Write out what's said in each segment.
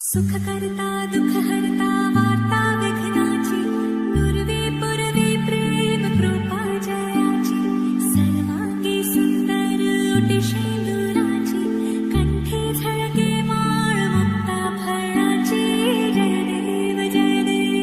सुख करता दुख हरता वार्ता विघ्नाची पूर्वे पूर्वे प्रेम कृपा जयाची सर्वांगी सुंदर ओटी शेंदुराची कंठी झळके माळ मुक्ता फळाची जय देव जय देव.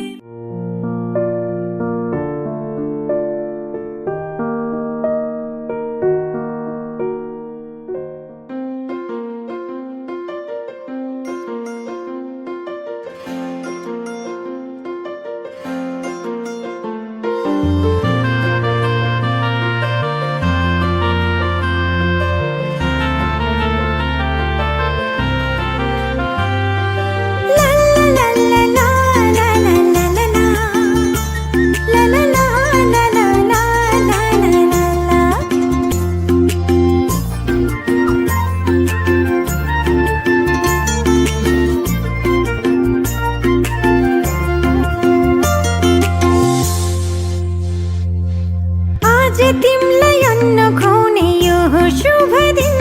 आज तिमलाई अन्न खुवाउने यो शुभ दिन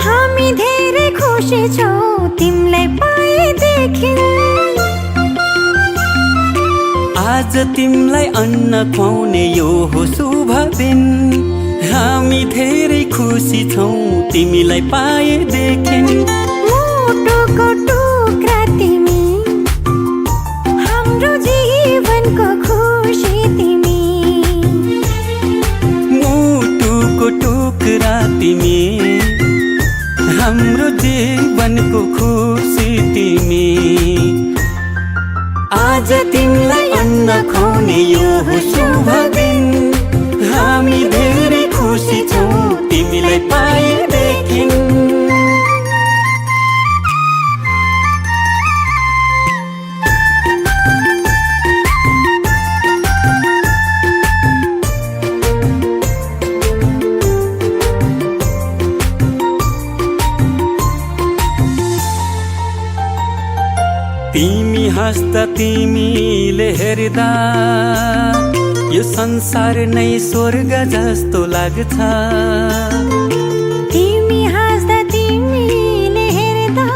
हामी धेरै खुसी छौं तिमलाई पाएदेखि. आज तिमलाई अन्न खुवाउने यो हो शुभ दिन हामी धेरै खुसी छौं तिमीलाई पाएदेखि. मुटुको टुक्रा तिमी हाम्रो जीवनको खुसी तिमी. मुटुको टुक्रा तिमी हाम्रो जीवनको खुसी तिमी. आज तिमीलाई अन्न खुवाउने यो हो शुभ दिन हामी धेरै खुसी छौं तिमीलाई पाएदेखि. तिमी हाँस्दा तिमीले हेर्दा यो संसार नै स्वर्ग जस्तो लाग्छ. तिमी हाँस्दा तिमीले हेर्दा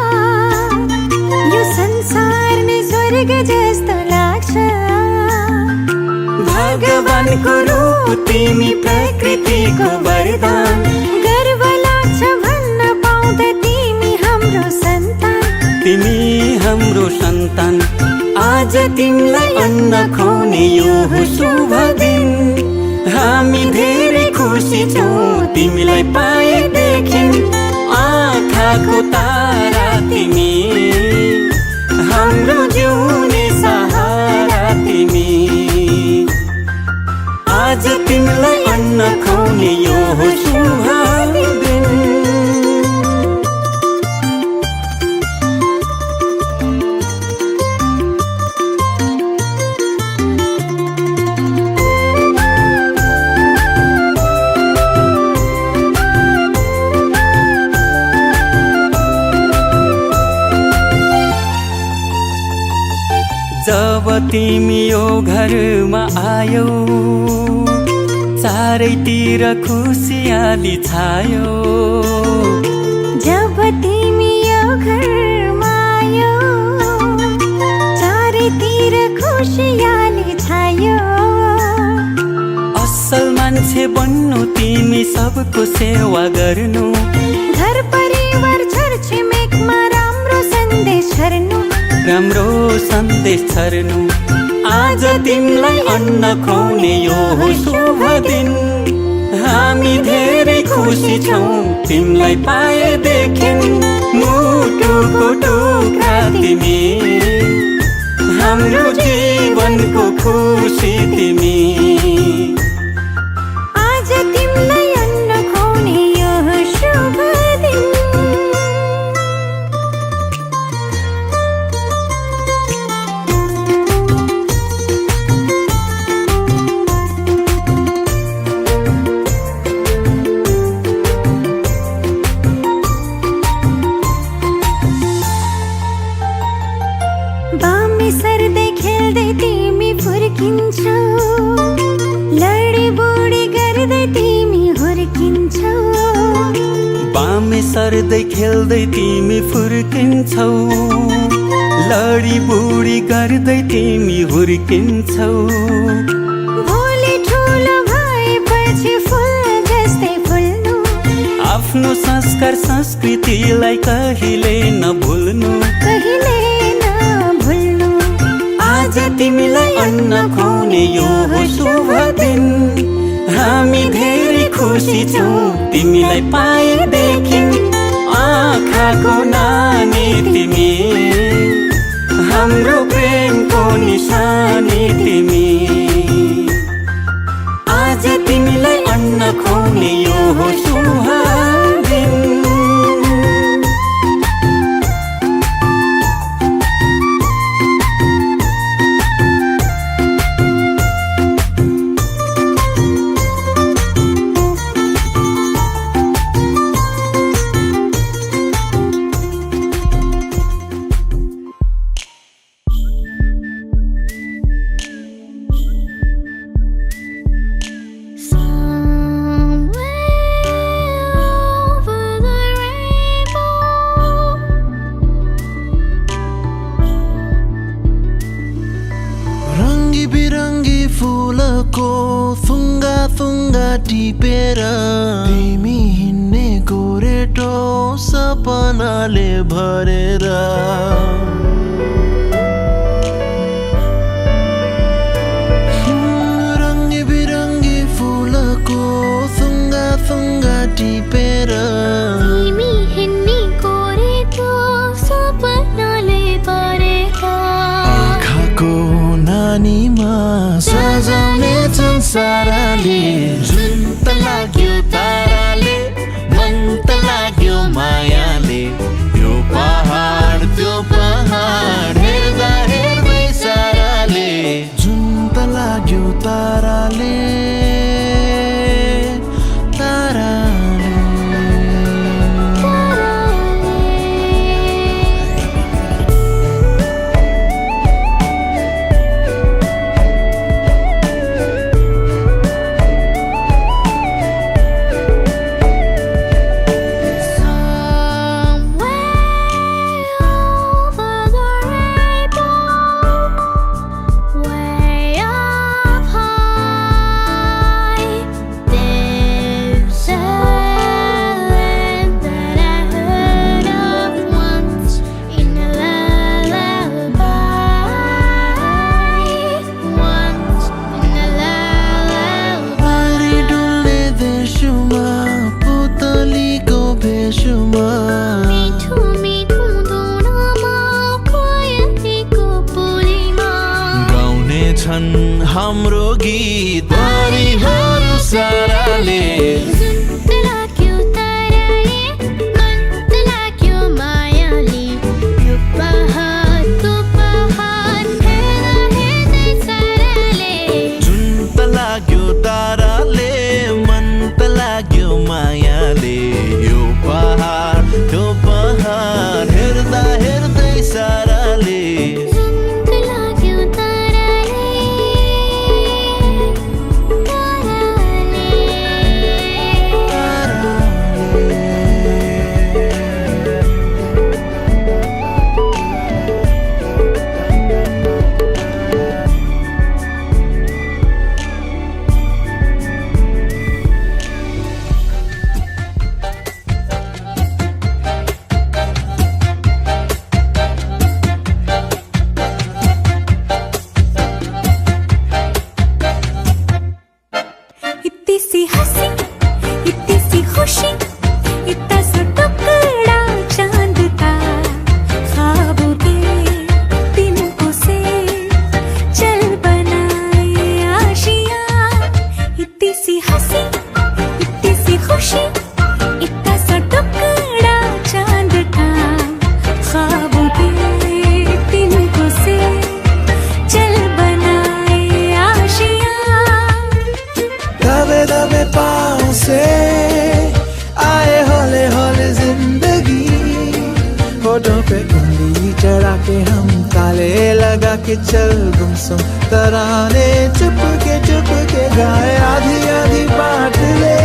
यो संसार नै स्वर्ग जस्तो लाग्छ. भगवानको रूप तिमी प्रकृतिको वरदान. गर्व लाग्छ भन्न पाउँदा तिमी हाम्रो सन्तान. तिमी हाम्रो सन्तान. आज तिमीलाई अन्न खुवाउने यो हो शुभ दिन हामी धेरै खुसी छौं तिमीलाई पाएदेखि. आँखाको तारा तिमी हाम्रो जिउने सहारा तिमी. आज तिमीलाई अन्न खुवाउने यो हो शुभ दिन. जब तिमी यो घरमा आयौ चारैतिर खुसियाली छायो. जब तिमी यो घरमा आयौ चारैतिर खुसियाली छायो. असल मान्छे बन्नु तिमी सबको सेवा गर्नु. घर परिवार छरछिमेकमा राम्रो सन्देश छर्नु. राम्रो सन्देश छर्नु. आज तिमीलाई अन्न खुवाउने यो हो शुभ दिन हामी धेरै खुसी छौं तिमीलाई पाएदेखि. मुटुको टुक्रा तिमी हाम्रो जीवनको खुसी तिमी. आज तिमीलाई अन्न खुवाउने यो शुभ दिन. बामी सर्दै खेल्दै तिमी फुर्किन्छौ. लडी बुडी गर्दै तिमी हुर्किन्छौ. बामे सर्दै खेल्दै तिमी फुर्किन्छौ, लडी बुढी गर्दै तिमी हुर्किन्छौ। भोलि ठुलो भएपछि फुल जस्तै फुल्नु, आफ्नो संस्कार संस्कृतिलाई कहिले नभुल्नु, कहिले नभुल्नु। आज तिमीलाई अन्न खुवाउने यो हो शुभ दिन, हामी धेरै खुसी छौँ तिमीलाई पाएदेखि। आँखाको नानी तिमी, हाम्रो प्रेमको निशानी तिमी। आज तिमीलाई अन्न खुवाउने यो हो शुभ दिन। फुलको थुङ्गा थुङ्गा टिपेर तिमी हिँड्ने गोरेटो सपनाले भरेर। रङ्गी बिरङ्गी फुलको थुङ्गा थुङ्गा टिपेर तिमी हिँड्ने गोरेटो सपनाले भरेर। आँखाको नानीमा सजाउने संसारले, जुन त लाग्यो ताराले, मन त लाग्यो मायाले। यो पहाड त्यो पहाड हेर्दा हेर्दै साराले, जुन त लाग्यो ताराले, मिठो मिठो धुनमा कोयलीको बोलीमा गाउने छन् हाम्रो गीत परिहरू साराले। जुन त लाग्यो ताराले, मन त लाग्यो मायाले। यो पहाडको पहाड हेर्दा हेर्दै साराले, जुन त लाग्यो ताराले, मन त लाग्यो मायाले। यो पहाड त्यो पहाड हेर्दा हेर्दै साराले, जुन त लाग्यो ताराले, इतनी सी हंसी, इतनी सी खुशी, इतना सा टुकड़ा चांद का, ख्वाबों के तिनकों से चल बनाए आशियाँ। इतनी सी हंसी, इतनी सी खुशी, इतना सा टुकड़ा चांद का, ख्वाबों के तिनकों से चल बनाए आशियाँ। दबे दबे पाँव से आए हौले हौले जिंदगी, होठों पे कुंडी चढ़ा के हम ताले लगा के चल गुमसुम तराने चुप के गाए। आधी आधी बात ले,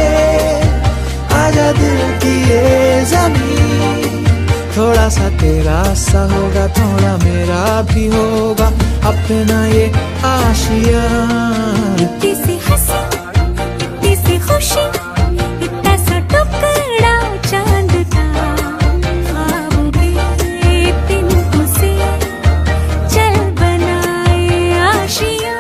आज आजा दिल की ये जमीन, थोड़ा सा तेरा सा होगा, थोड़ा मेरा भी होगा अपना ये आशिया। इतनी सी हंसी, इतनी सी खुशी, इतना सा टुकड़ा चांद का, ख्वाब के तिनकों से चल बनाए आशिया।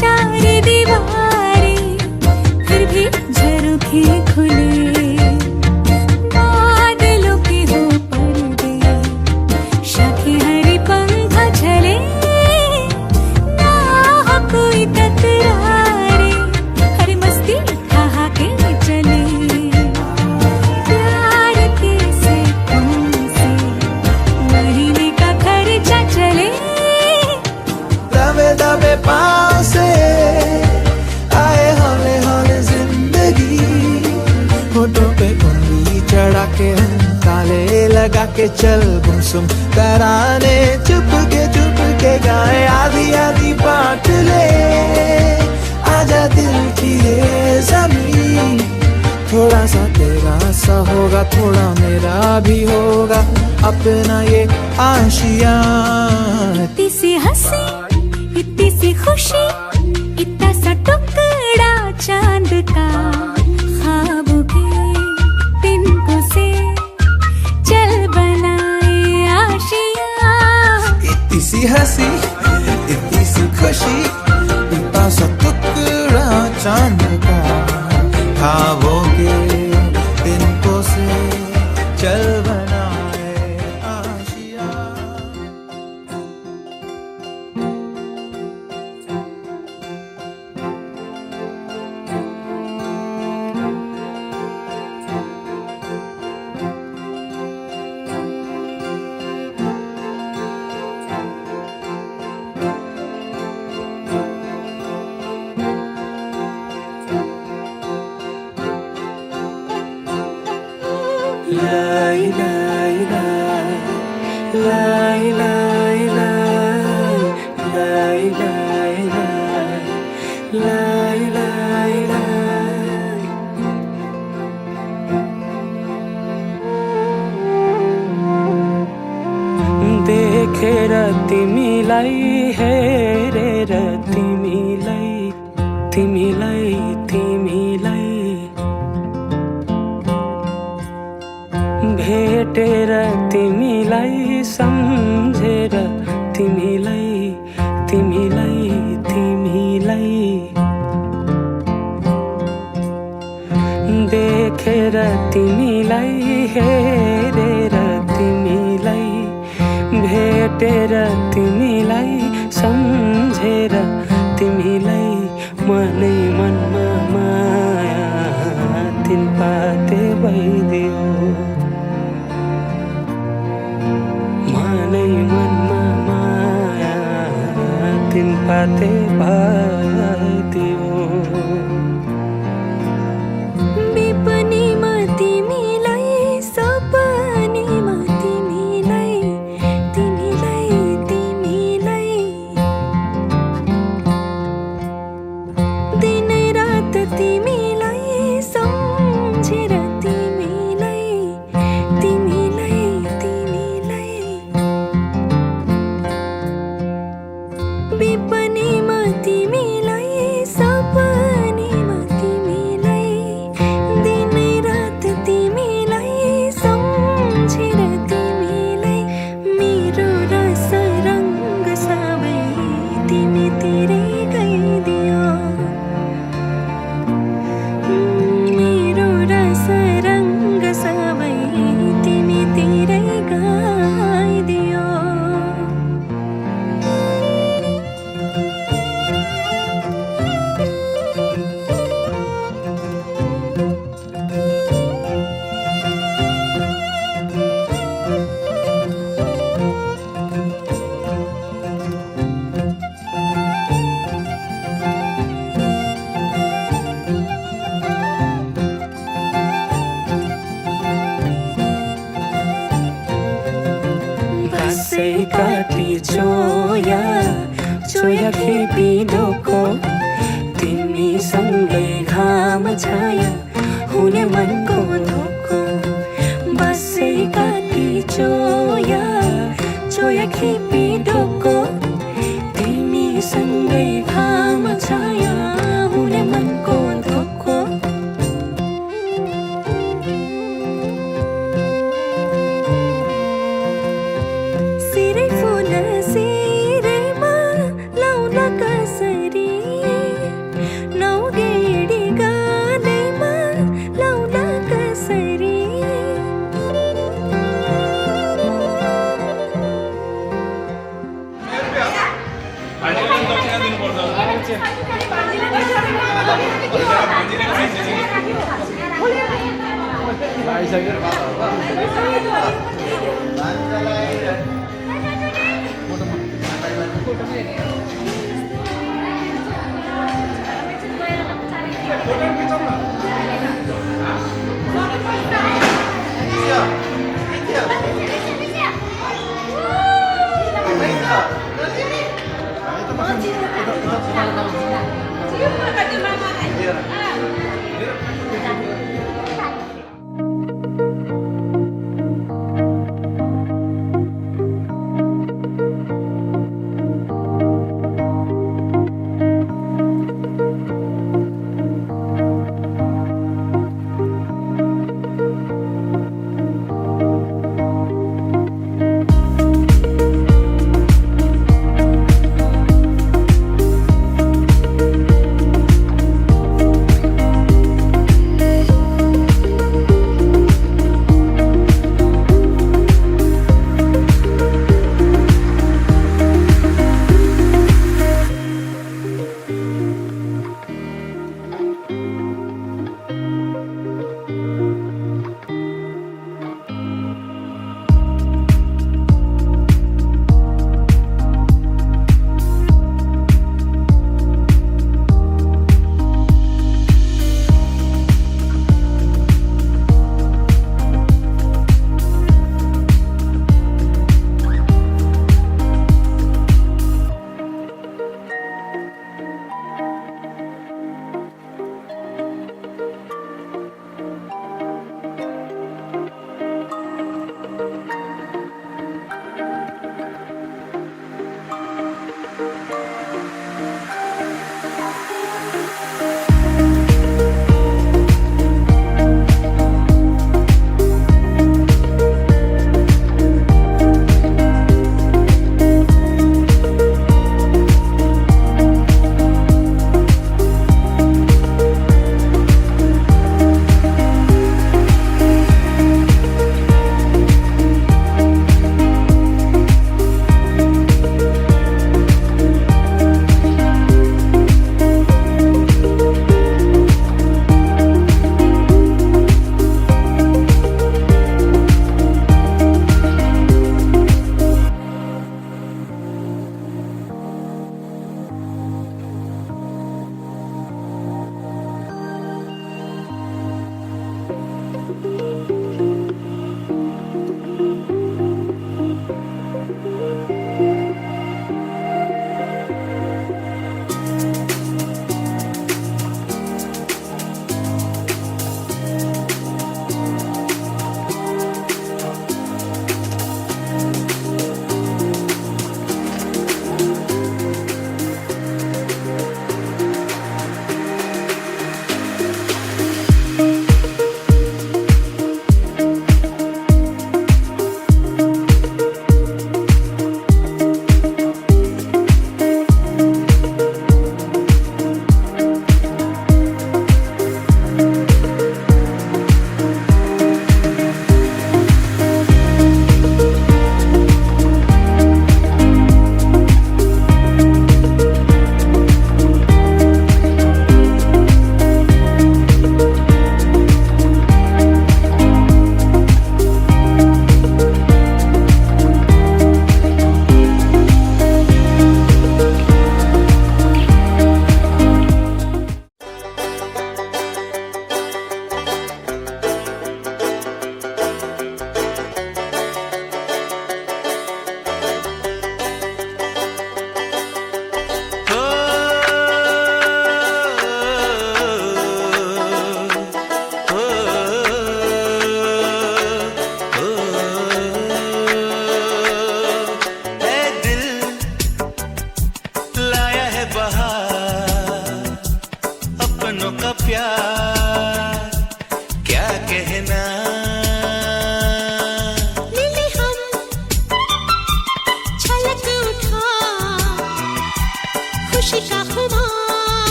चार दीवारें फिर भी झरोखे खुले, बादलों के हो पर्दे, शाखें हरी पंख झले, ना हो कोई तकरारे, हर मस्ती कहा के चले, प्यार के सैकों से महीने का खर्चा चले। दबे दबे पाँव से आए हौले हौले जिंदगी, होठों पे उंगली चढ़ा के हम ताले लगा के चल गुमसुम तराने चुप के गाए, आधी आधी बांट ले आजा दिल की ये जमीन, थोड़ा सा तेरा सा होगा, थोड़ा मेरा भी होगा अपना ये आशिया। इतनी सी हंसी, इतनी सी खुशी, इतना सा टुकड़ा चांद का, ख्वाबों के तिनकों से चल बनाए आशिया। इतनी सी हंसी, इतनी सी खुशी, इतना सा टुकड़ा चांद का, ख्वाबों के तिनकों से चल बनाए आशिया। देखे तिमीलाई हे रे तिमीलाई, तिमीलाई तिमीलाई भेटेर तिमीलाई, सम्झेर तिमीलाई, तिमीलाई तिमीलाई देखेर तिमीलाई हेरेर तिमीलाई, भेटेर तिमीलाई, सम्झेर तिमीलाई, मनै मनमा माया तिन पाते भइदियो, मनै मनमा माया तिन पाते भइदियो। विपनीमा तिमीलाई, सपनीमा तिमीलाई, तिमीलाई तिमीलाई दिनै रात तिमीलाई, सम्झेर तिमीलाई, तिमीलाई तिमीलाई विपनीमा तिमीलाई, बसै काटी चोया चोया खेपी डोको तिमीसँगै घाम छाया हुने मनको धोको बसै काटी चोया चोया खेपी डोको तिमीसँगै घाम छाया हुने मनको धोको सिरै फुल सिरैमा लाउन कसरी नौगेडी गालैमा लाउन कसरी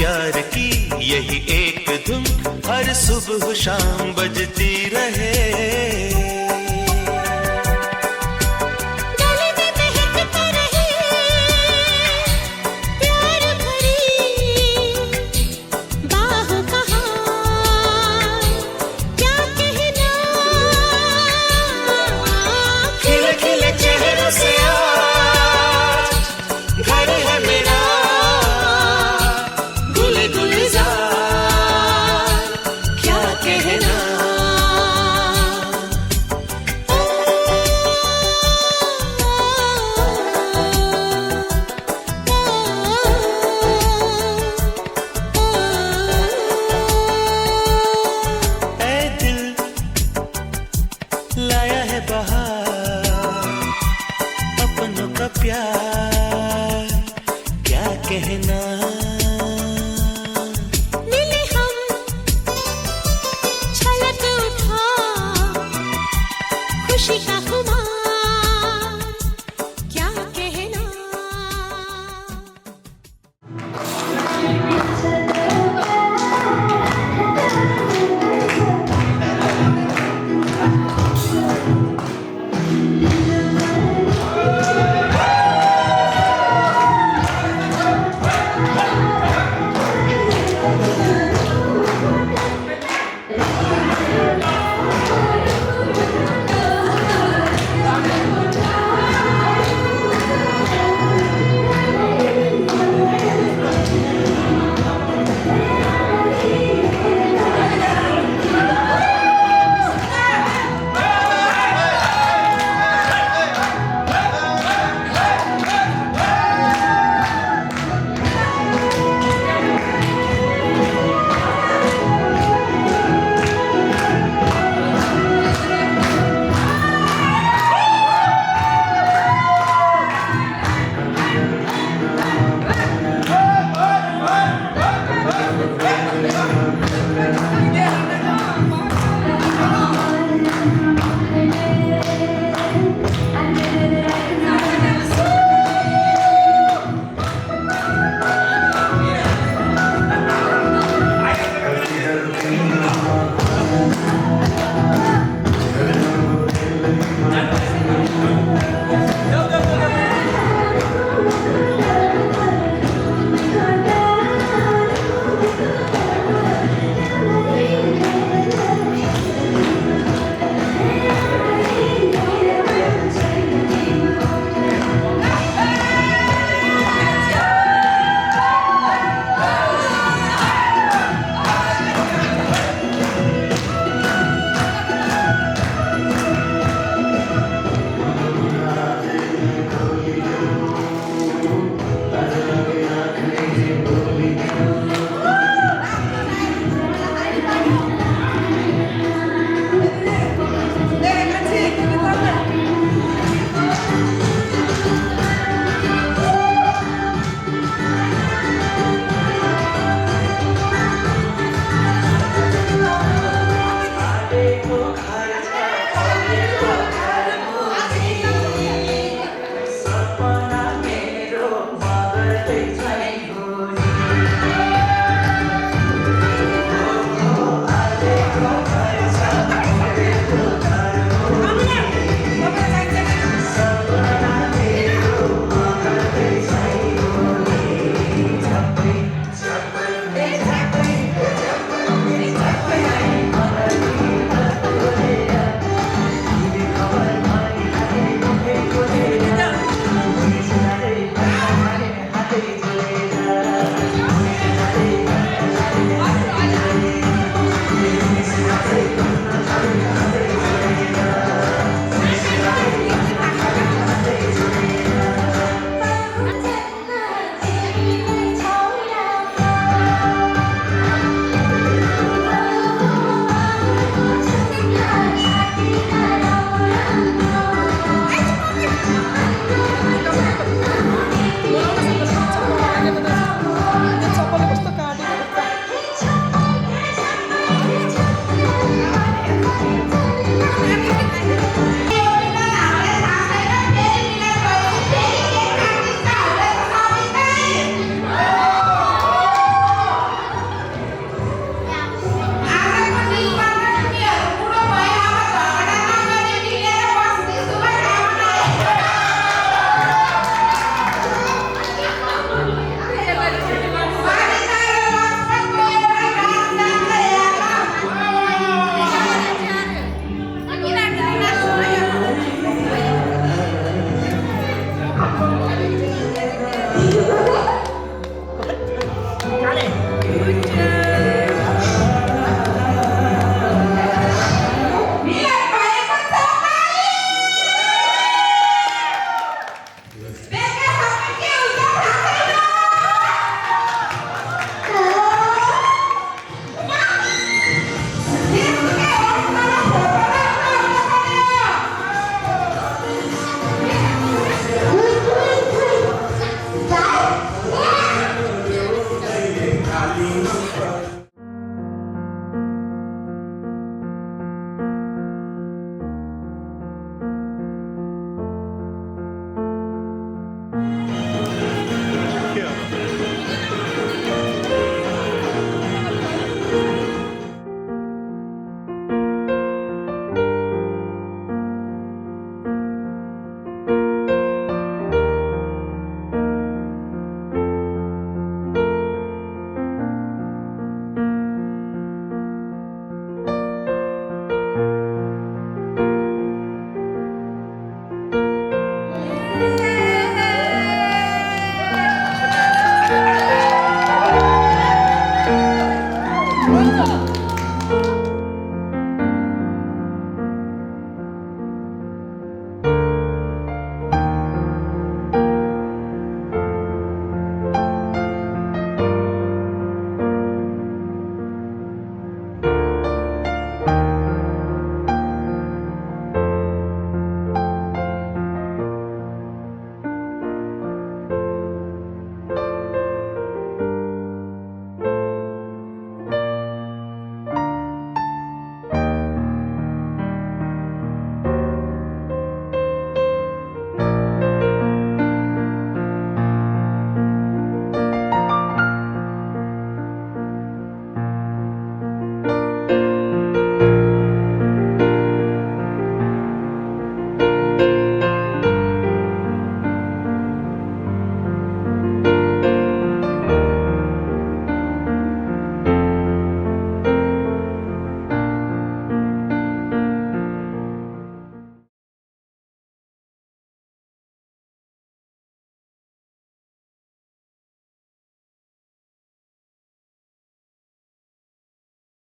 प्यार की यही एक धुन हर सुबह शाम बजती रहे।